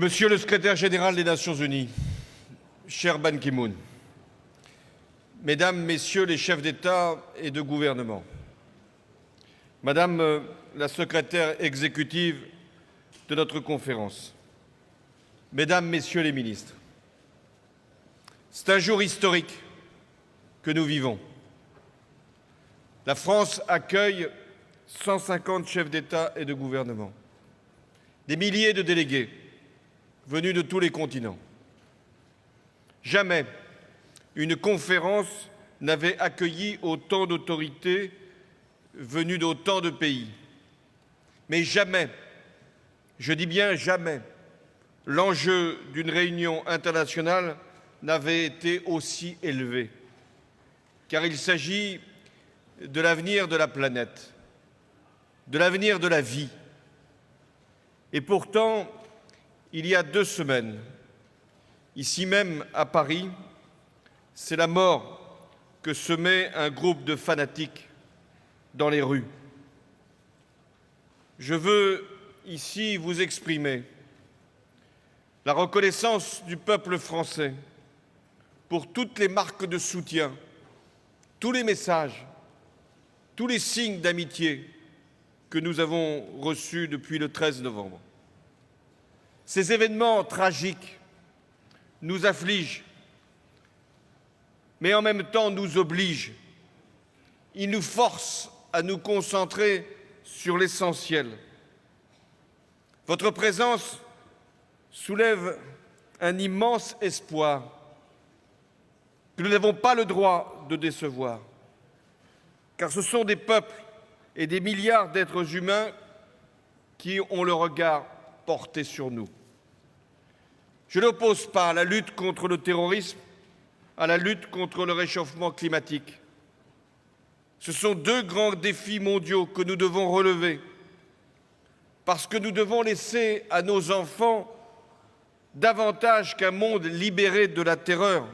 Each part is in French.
Monsieur le secrétaire général des Nations Unies, cher Ban Ki-moon, Mesdames, Messieurs les chefs d'État et de gouvernement, Madame la secrétaire exécutive de notre conférence, Mesdames, Messieurs les ministres, c'est un jour historique que nous vivons. La France accueille 150 chefs d'État et de gouvernement, des milliers de délégués venus de tous les continents. Jamais une conférence n'avait accueilli autant d'autorités venues d'autant de pays. Mais jamais, je dis bien jamais, l'enjeu d'une réunion internationale n'avait été aussi élevé, car il s'agit de l'avenir de la planète, de l'avenir de la vie. Et pourtant, il y a 2 semaines, ici même à Paris, c'est la mort que semait un groupe de fanatiques dans les rues. Je veux ici vous exprimer la reconnaissance du peuple français pour toutes les marques de soutien, tous les messages, tous les signes d'amitié que nous avons reçus depuis le 13 novembre. Ces événements tragiques nous affligent, mais en même temps nous obligent. Ils nous forcent à nous concentrer sur l'essentiel. Votre présence soulève un immense espoir que nous n'avons pas le droit de décevoir, car ce sont des peuples et des milliards d'êtres humains qui ont le regard porté sur nous. Je n'oppose pas la lutte contre le terrorisme à la lutte contre le réchauffement climatique. Ce sont 2 grands défis mondiaux que nous devons relever, parce que nous devons laisser à nos enfants davantage qu'un monde libéré de la terreur.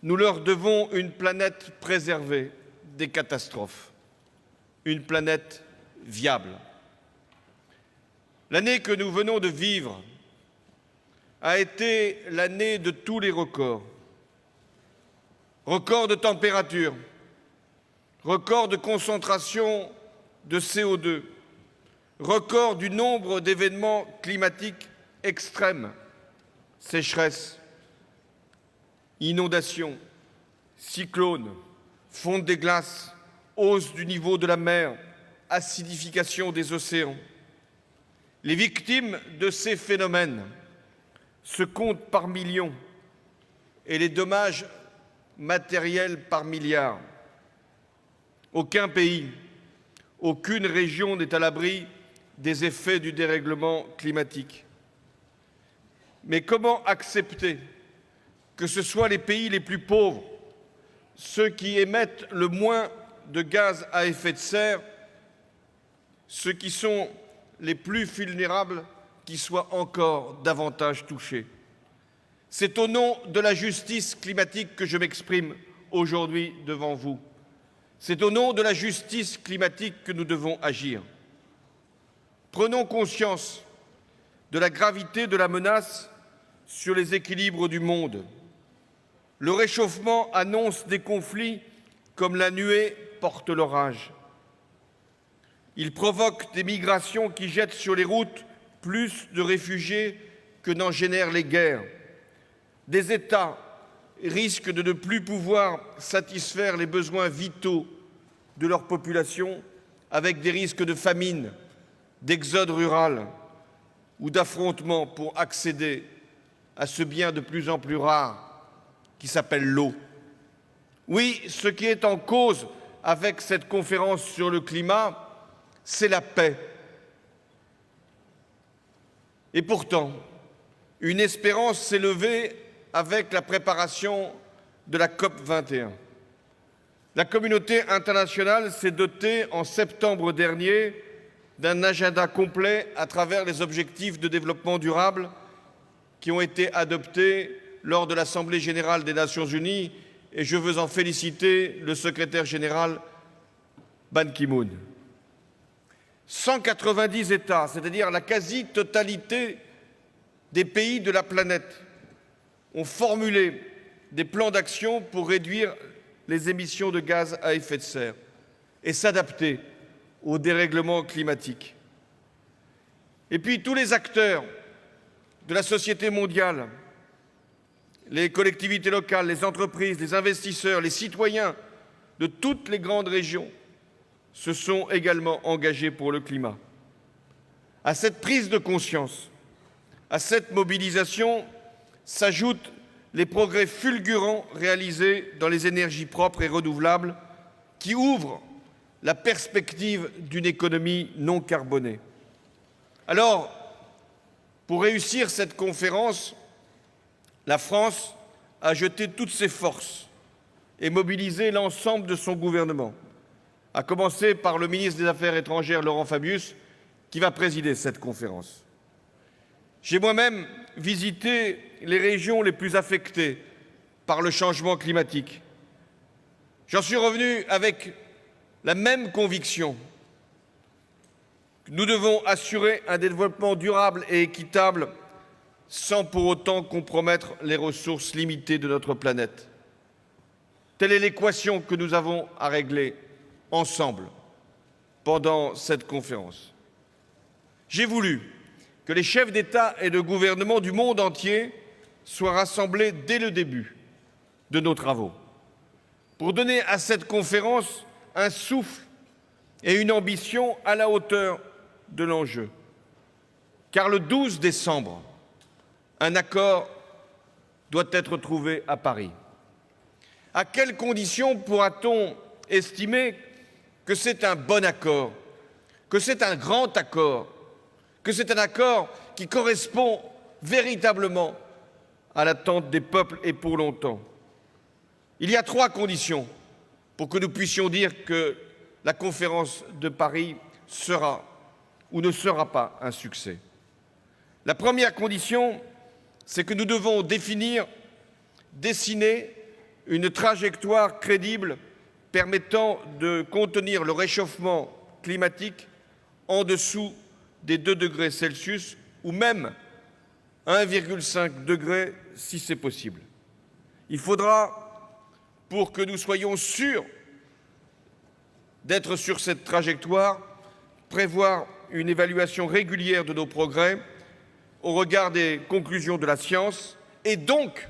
Nous leur devons une planète préservée des catastrophes, une planète viable. L'année que nous venons de vivre a été l'année de tous les records. Record de température, record de concentration de CO2, record du nombre d'événements climatiques extrêmes, sécheresse, inondations, cyclones, fonte des glaces, hausse du niveau de la mer, acidification des océans. Les victimes de ces phénomènes se comptent par millions et les dommages matériels par milliards. Aucun pays, aucune région n'est à l'abri des effets du dérèglement climatique. Mais comment accepter que ce soit les pays les plus pauvres, ceux qui émettent le moins de gaz à effet de serre, ceux qui sont les plus vulnérables, qui soient encore davantage touchés? C'est au nom de la justice climatique que je m'exprime aujourd'hui devant vous. C'est au nom de la justice climatique que nous devons agir. Prenons conscience de la gravité de la menace sur les équilibres du monde. Le réchauffement annonce des conflits comme la nuée porte l'orage. Il provoque des migrations qui jettent sur les routes plus de réfugiés que n'en génèrent les guerres. Des États risquent de ne plus pouvoir satisfaire les besoins vitaux de leur population, avec des risques de famine, d'exode rural ou d'affrontements pour accéder à ce bien de plus en plus rare qui s'appelle l'eau. Oui, ce qui est en cause avec cette conférence sur le climat, c'est la paix. Et pourtant, une espérance s'est levée avec la préparation de la COP 21. La communauté internationale s'est dotée en septembre dernier d'un agenda complet à travers les objectifs de développement durable qui ont été adoptés lors de l'Assemblée générale des Nations unies, et je veux en féliciter le secrétaire général Ban Ki-moon. 190 États, c'est-à-dire la quasi-totalité des pays de la planète ont formulé des plans d'action pour réduire les émissions de gaz à effet de serre et s'adapter au dérèglement climatique. Et puis tous les acteurs de la société mondiale, les collectivités locales, les entreprises, les investisseurs, les citoyens de toutes les grandes régions se sont également engagés pour le climat. À cette prise de conscience, à cette mobilisation s'ajoutent les progrès fulgurants réalisés dans les énergies propres et renouvelables qui ouvrent la perspective d'une économie non carbonée. Alors, pour réussir cette conférence, la France a jeté toutes ses forces et mobilisé l'ensemble de son gouvernement, à commencer par le ministre des Affaires étrangères, Laurent Fabius, qui va présider cette conférence. J'ai moi-même visité les régions les plus affectées par le changement climatique. J'en suis revenu avec la même conviction. Nous devons assurer un développement durable et équitable sans pour autant compromettre les ressources limitées de notre planète. Telle est l'équation que nous avons à régler ensemble pendant cette conférence. J'ai voulu que les chefs d'État et de gouvernement du monde entier soient rassemblés dès le début de nos travaux, pour donner à cette conférence un souffle et une ambition à la hauteur de l'enjeu. Car le 12 décembre, un accord doit être trouvé à Paris. À quelles conditions pourra-t-on estimer que c'est un bon accord, que c'est un grand accord, que c'est un accord qui correspond véritablement à l'attente des peuples et pour longtemps? Il y a 3 conditions pour que nous puissions dire que la conférence de Paris sera ou ne sera pas un succès. La première condition, c'est que nous devons dessiner une trajectoire crédible permettant de contenir le réchauffement climatique en dessous des 2 degrés Celsius ou même 1,5 degré si c'est possible. Il faudra, pour que nous soyons sûrs d'être sur cette trajectoire, prévoir une évaluation régulière de nos progrès au regard des conclusions de la science et donc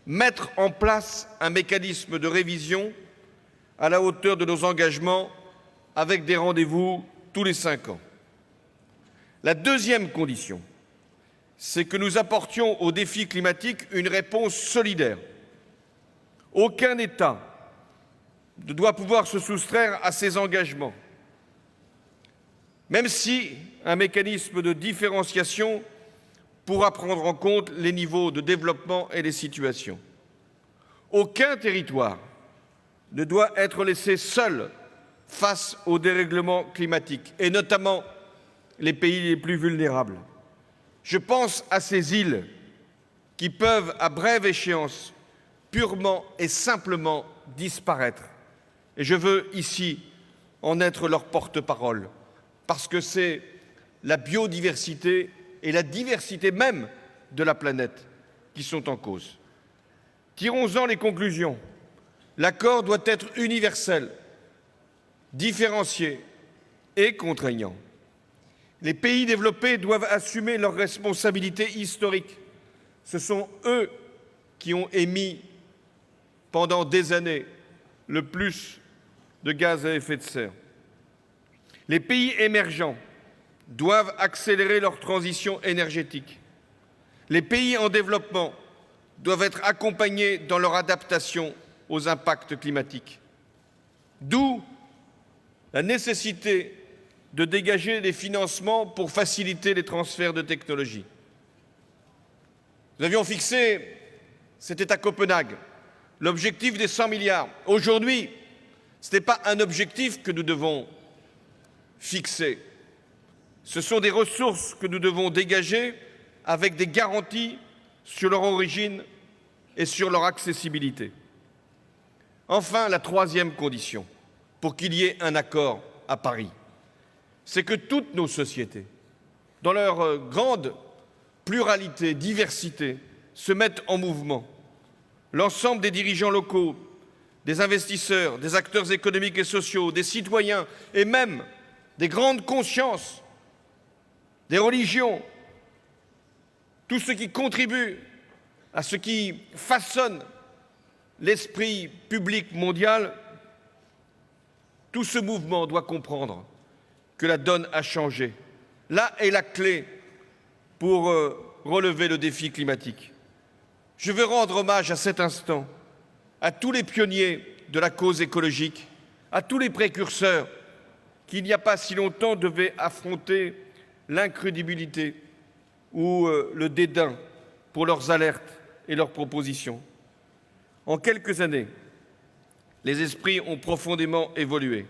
mettre en place un mécanisme de révision à la hauteur de nos engagements avec des rendez-vous tous les 5 ans. La deuxième condition, c'est que nous apportions aux défis climatiques une réponse solidaire. Aucun État ne doit pouvoir se soustraire à ses engagements, même si un mécanisme de différenciation pourra prendre en compte les niveaux de développement et les situations. Aucun territoire ne doit être laissé seul face au dérèglement climatique, et notamment les pays les plus vulnérables. Je pense à ces îles qui peuvent, à brève échéance, purement et simplement disparaître. Et je veux ici en être leur porte-parole, parce que c'est la biodiversité et la diversité même de la planète qui sont en cause. Tirons-en les conclusions. L'accord doit être universel, différencié et contraignant. Les pays développés doivent assumer leurs responsabilités historiques. Ce sont eux qui ont émis pendant des années le plus de gaz à effet de serre. Les pays émergents doivent accélérer leur transition énergétique. Les pays en développement doivent être accompagnés dans leur adaptation aux impacts climatiques. D'où la nécessité de dégager des financements pour faciliter les transferts de technologies. Nous avions fixé, c'était à Copenhague, l'objectif des 100 milliards. Aujourd'hui, ce n'est pas un objectif que nous devons fixer. Ce sont des ressources que nous devons dégager avec des garanties sur leur origine et sur leur accessibilité. Enfin, la troisième condition pour qu'il y ait un accord à Paris, c'est que toutes nos sociétés, dans leur grande pluralité, diversité se mettent en mouvement. L'ensemble des dirigeants locaux, des investisseurs, des acteurs économiques et sociaux, des citoyens et même des grandes consciences, des religions, tout ce qui contribue à ce qui façonne l'esprit public mondial, tout ce mouvement doit comprendre que la donne a changé. Là est la clé pour relever le défi climatique. Je veux rendre hommage à cet instant à tous les pionniers de la cause écologique, à tous les précurseurs qui, il n'y a pas si longtemps, devaient affronter l'incrédulité ou le dédain pour leurs alertes et leurs propositions. En quelques années, les esprits ont profondément évolué.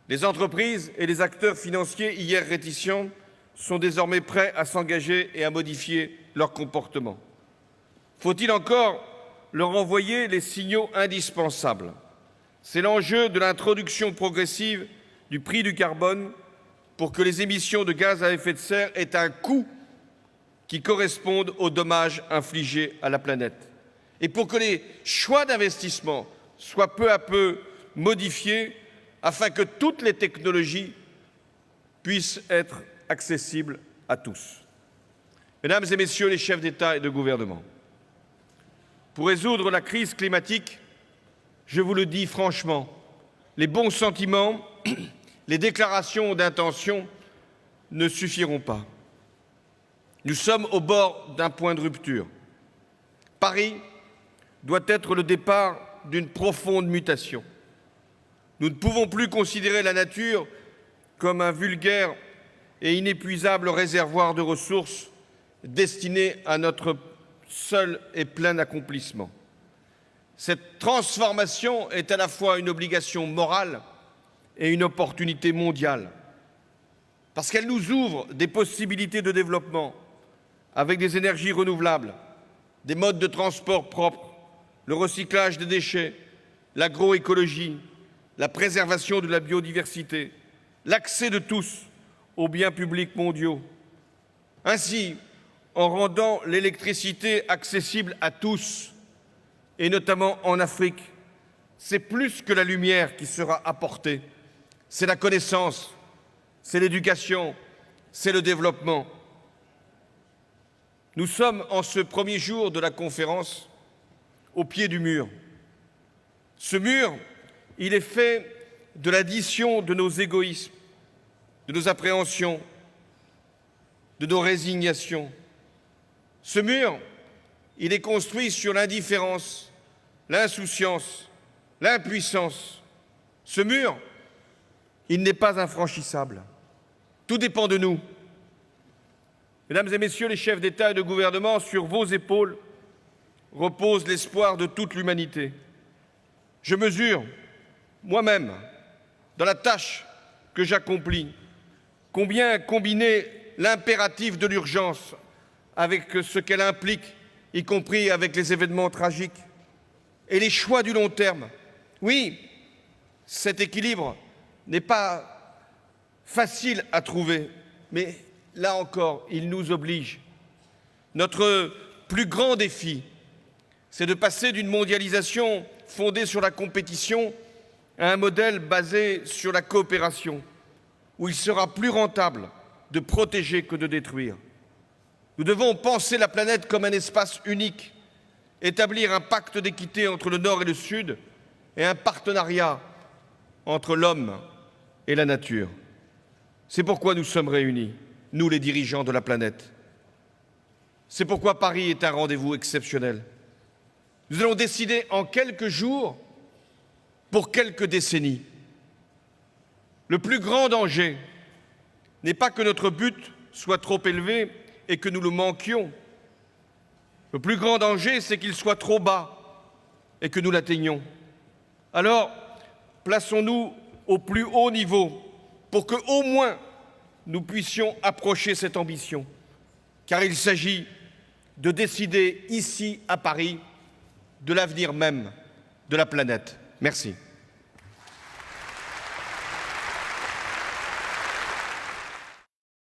Les entreprises et les acteurs financiers, hier réticents, sont désormais prêts à s'engager et à modifier leur comportement. Faut-il encore leur envoyer les signaux indispensables? C'est l'enjeu de l'introduction progressive du prix du carbone pour que les émissions de gaz à effet de serre aient un coût qui corresponde aux dommages infligés à la planète. Et pour que les choix d'investissement soient peu à peu modifiés afin que toutes les technologies puissent être accessibles à tous. Mesdames et Messieurs les chefs d'État et de gouvernement, pour résoudre la crise climatique, je vous le dis franchement, les bons sentiments, les déclarations d'intention ne suffiront pas. Nous sommes au bord d'un point de rupture. Paris doit être le départ d'une profonde mutation. Nous ne pouvons plus considérer la nature comme un vulgaire et inépuisable réservoir de ressources destiné à notre seul et plein accomplissement. Cette transformation est à la fois une obligation morale et une opportunité mondiale, parce qu'elle nous ouvre des possibilités de développement avec des énergies renouvelables, des modes de transport propres, le recyclage des déchets, l'agroécologie, la préservation de la biodiversité, l'accès de tous aux biens publics mondiaux. Ainsi, en rendant l'électricité accessible à tous, et notamment en Afrique, c'est plus que la lumière qui sera apportée, c'est la connaissance, c'est l'éducation, c'est le développement. Nous sommes en ce premier jour de la conférence au pied du mur. Ce mur, il est fait de l'addition de nos égoïsmes, de nos appréhensions, de nos résignations. Ce mur, il est construit sur l'indifférence, l'insouciance, l'impuissance. Ce mur, il n'est pas infranchissable. Tout dépend de nous. Mesdames et Messieurs les chefs d'État et de gouvernement, sur vos épaules repose l'espoir de toute l'humanité. Je mesure, moi-même, dans la tâche que j'accomplis, combien combiner l'impératif de l'urgence avec ce qu'elle implique, y compris avec les événements tragiques, et les choix du long terme. Oui, cet équilibre n'est pas facile à trouver, mais là encore, il nous oblige. Notre plus grand défi, c'est de passer d'une mondialisation fondée sur la compétition à un modèle basé sur la coopération, où il sera plus rentable de protéger que de détruire. Nous devons penser la planète comme un espace unique, établir un pacte d'équité entre le Nord et le Sud et un partenariat entre l'homme et la nature. C'est pourquoi nous sommes réunis, nous les dirigeants de la planète. C'est pourquoi Paris est un rendez-vous exceptionnel. Nous allons décider en quelques jours, pour quelques décennies. Le plus grand danger n'est pas que notre but soit trop élevé et que nous le manquions. Le plus grand danger, c'est qu'il soit trop bas et que nous l'atteignions. Alors, plaçons-nous au plus haut niveau pour que, au moins, nous puissions approcher cette ambition. Car il s'agit de décider ici, à Paris, de l'avenir même de la planète. Merci.